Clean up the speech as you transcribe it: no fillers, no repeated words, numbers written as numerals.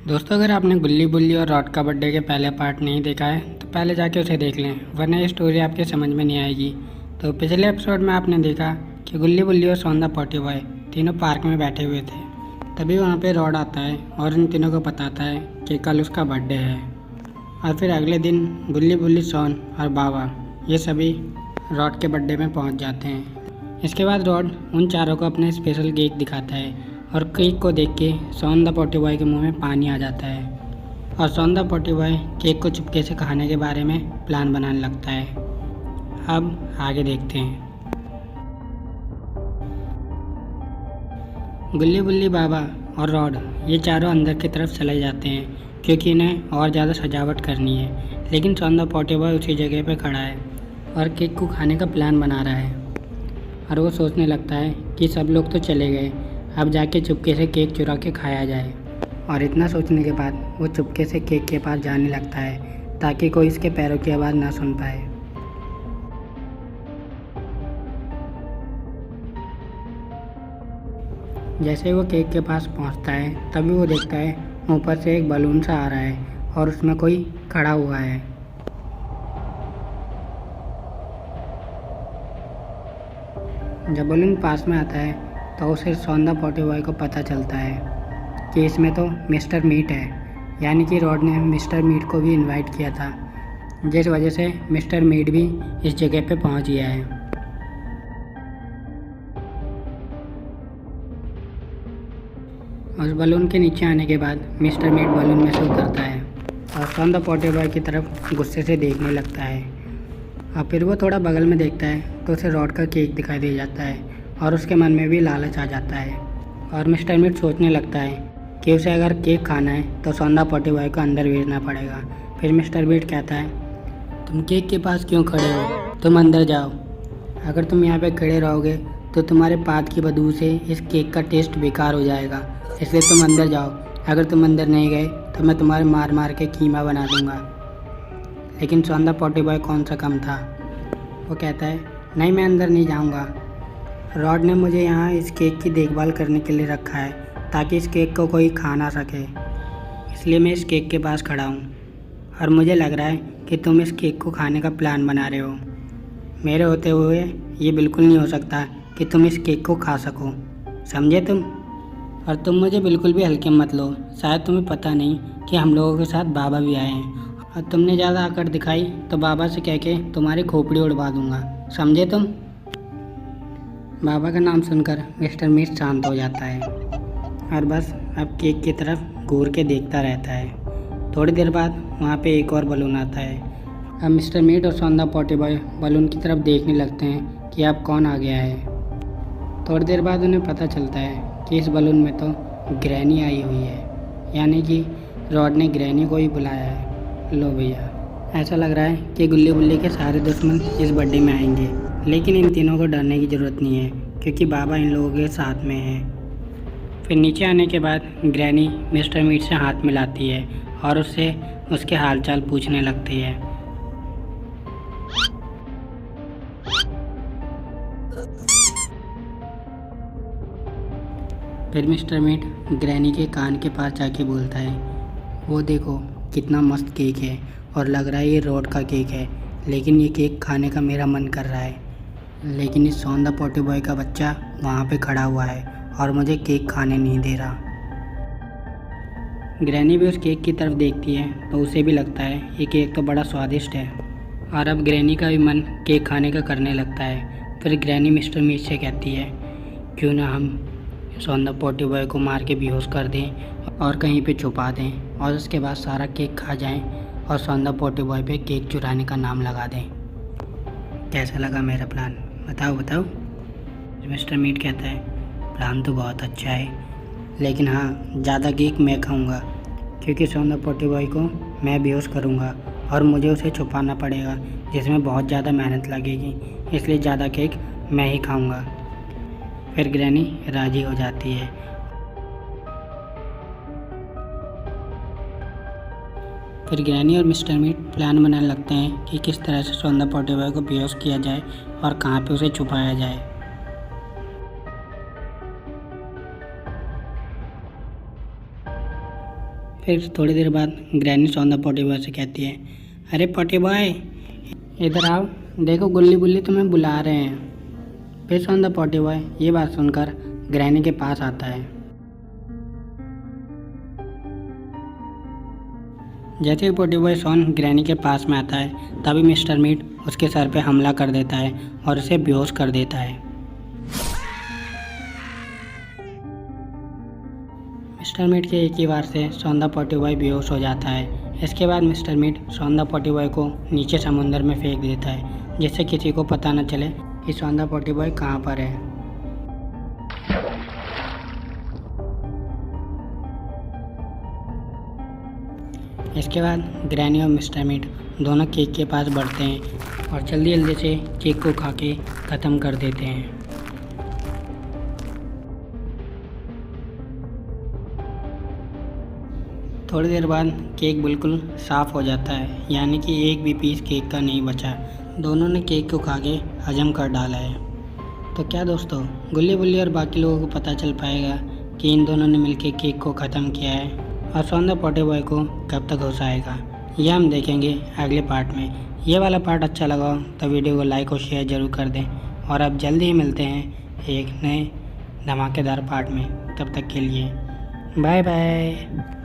दोस्तों, अगर आपने गुल्ली बुल्ली और रॉड का बर्थडे के पहले पार्ट नहीं देखा है तो पहले जाके उसे देख लें, वरना ये स्टोरी आपके समझ में नहीं आएगी। तो पिछले एपिसोड में आपने देखा कि गुल्ली बुल्ली और सौंदा पॉटी बॉय तीनों पार्क में बैठे हुए थे। तभी वहाँ पे रॉड आता है और इन तीनों को बताता है कि कल उसका बर्थडे है। और फिर अगले दिन गुल्ली बुल्ली, सोन और बाबा ये सभी रॉड के बर्थडे में पहुँच जाते हैं। इसके बाद रॉड उन चारों को अपने स्पेशल केक दिखाता है और केक को देख के सौंदा पॉटी बॉय के मुंह में पानी आ जाता है और सौंदा पॉटी बॉय केक को चुपके से खाने के बारे में प्लान बनाने लगता है। अब आगे देखते हैं। गुल्ली बुल्ली, बाबा और रॉड ये चारों अंदर की तरफ चले जाते हैं क्योंकि इन्हें और ज़्यादा सजावट करनी है, लेकिन सौंदा पॉटी बॉय उसी जगह पे खड़ा है और केक को खाने का प्लान बना रहा है। और वो सोचने लगता है कि सब लोग तो चले गए, अब जाके चुपके से केक चुरा के खाया जाए। और इतना सोचने के बाद वो चुपके से केक के पास जाने लगता है ताकि कोई इसके पैरों की आवाज़ ना सुन पाए। जैसे वो केक के पास पहुंचता है तभी वो देखता है ऊपर से एक बलून सा आ रहा है और उसमें कोई खड़ा हुआ है। जब बलून पास में आता है तो उसे सौंदा पॉटी बॉय को पता चलता है कि इसमें तो मिस्टर मीट है, यानी कि रॉड ने मिस्टर मीट को भी इनवाइट किया था, जिस वजह से मिस्टर मीट भी इस जगह पे पहुंच गया है। उस बलून के नीचे आने के बाद मिस्टर मीट बलून में से उतरता है और सौंदा पॉटी बॉय की तरफ गुस्से से देखने लगता है। और फिर वो थोड़ा बगल में देखता है तो उसे रॉड का केक दिखाई दे जाता है और उसके मन में भी लालच आ जाता है। और मिस्टर मीट सोचने लगता है कि उसे अगर केक खाना है तो सौंदा पॉटी बॉय को अंदर भेजना पड़ेगा। फिर मिस्टर मीट कहता है, तुम केक के पास क्यों खड़े हो, तुम अंदर जाओ। अगर तुम यहाँ पे खड़े रहोगे तो तुम्हारे पात की बदबू से इस केक का टेस्ट बेकार हो जाएगा, इसलिए तुम अंदर जाओ। अगर तुम अंदर नहीं गए तो मैं तुम्हारे मार मार के कीमा बना दूँगा। लेकिन सौंदा पॉटी बॉय कौन सा कम था, वो कहता है, नहीं, मैं अंदर नहीं जाऊँगा। रॉड ने मुझे यहाँ इस केक की देखभाल करने के लिए रखा है ताकि इस केक को कोई खा ना सके, इसलिए मैं इस केक के पास खड़ा हूँ। और मुझे लग रहा है कि तुम इस केक को खाने का प्लान बना रहे हो। मेरे होते हुए ये बिल्कुल नहीं हो सकता कि तुम इस केक को खा सको, समझे तुम। और तुम मुझे बिल्कुल भी हल्के मत लो, शायद तुम्हें पता नहीं कि हम लोगों के साथ बाबा भी आए हैं, और तुमने ज़्यादा आकर दिखाई तो बाबा से कह के तुम्हारी खोपड़ी उड़वा दूँगा, समझे तुम। बाबा का नाम सुनकर मिस्टर मीट शांत हो जाता है और बस अब केक की तरफ घूर के देखता रहता है। थोड़ी देर बाद वहाँ पे एक और बलून आता है। अब मिस्टर मीट और सौंदा पॉटी बॉय बलून की तरफ देखने लगते हैं कि अब कौन आ गया है। थोड़ी देर बाद उन्हें पता चलता है कि इस बलून में तो ग्रैनी आई हुई है, यानी कि रॉड ने ग्रैनी को ही बुलाया है। लो भैया, ऐसा लग रहा है कि गुल्ली बुल्ली के सारे दुश्मन इस बर्थडे में आएंगे, लेकिन इन तीनों को डरने की ज़रूरत नहीं है क्योंकि बाबा इन लोगों के साथ में है। फिर नीचे आने के बाद ग्रैनी मिस्टर मीट से हाथ मिलाती है और उससे उसके हालचाल पूछने लगती है। फिर मिस्टर मीट ग्रैनी के कान के पास जाके बोलता है, वो देखो कितना मस्त केक है और लग रहा है ये रॉड का केक है, लेकिन ये केक खाने का मेरा मन कर रहा है, लेकिन इस सौंदा पॉटी बॉय का बच्चा वहाँ पे खड़ा हुआ है और मुझे केक खाने नहीं दे रहा। ग्रैनी भी उस केक की तरफ देखती है तो उसे भी लगता है ये केक तो बड़ा स्वादिष्ट है, और अब ग्रैनी का भी मन केक खाने का करने लगता है। फिर ग्रैनी मिस्टर मीट से कहती है, क्यों ना हम सौंदा पॉटी बॉय को मार के बेहोश कर दें और कहीं पे छुपा दें और उसके बाद सारा केक खा जाएं और सौंदा पॉटी बॉय पे केक चुराने का नाम लगा दें। कैसा लगा मेरा प्लान, बताओ बताओ। मिस्टर मीट कहता है, प्लान तो बहुत अच्छा है, लेकिन हाँ, ज़्यादा केक मैं खाऊंगा क्योंकि सौंदा पॉटी बॉय को मैं बेहोश करूंगा और मुझे उसे छुपाना पड़ेगा, जिसमें बहुत ज़्यादा मेहनत लगेगी, इसलिए ज़्यादा केक मैं ही खाऊंगा। फिर ग्रैनी राज़ी हो जाती है। फिर ग्रैनी और मिस्टर मीट प्लान बनाने लगते हैं कि किस तरह से सौंदा पॉटी बॉय को बेहोश किया जाए और कहाँ पे उसे छुपाया जाए। फिर थोड़ी देर बाद ग्रैनी सौंदा पॉटी बॉय से कहती है, अरे पॉटी बॉय इधर आओ, देखो गुल्ली बुल्ली तुम्हें बुला रहे हैं। फिर सौंदा पॉटी बॉय ये बात सुनकर ग्रैनी के पास आता है। जैसे ही पॉटी बॉय सॉन ग्रैनी के पास में आता है तभी मिस्टर मीट उसके सर पे हमला कर देता है और उसे बेहोश कर देता है। मिस्टर मीट के एक ही वार से सौंदा पॉटी बॉय बेहोश हो जाता है। इसके बाद मिस्टर मीट सौंदा पॉटी बॉय को नीचे समुंदर में फेंक देता है, जिससे किसी को पता न चले कि सौंदा पॉटी बॉय कहाँ पर है। इसके बाद ग्रैनी और मिस्टर मीट दोनों केक के पास बढ़ते हैं और जल्दी जल्दी से केक को खा के ख़त्म कर देते हैं। थोड़ी देर बाद केक बिल्कुल साफ़ हो जाता है, यानी कि एक भी पीस केक का नहीं बचा। दोनों ने केक को खा के हजम कर डाला है। तो क्या दोस्तों, गुल्ली बुल्ली और बाकी लोगों को पता चल पाएगा कि इन दोनों ने मिलकर केक को ख़त्म किया है और सौंदा पॉटी बॉय को कब तक घुस आएगा, यह हम देखेंगे अगले पार्ट में। ये वाला पार्ट अच्छा लगा हो तो वीडियो को लाइक और शेयर ज़रूर कर दें और अब जल्दी ही मिलते हैं एक नए धमाकेदार पार्ट में। तब तक के लिए बाय बाय।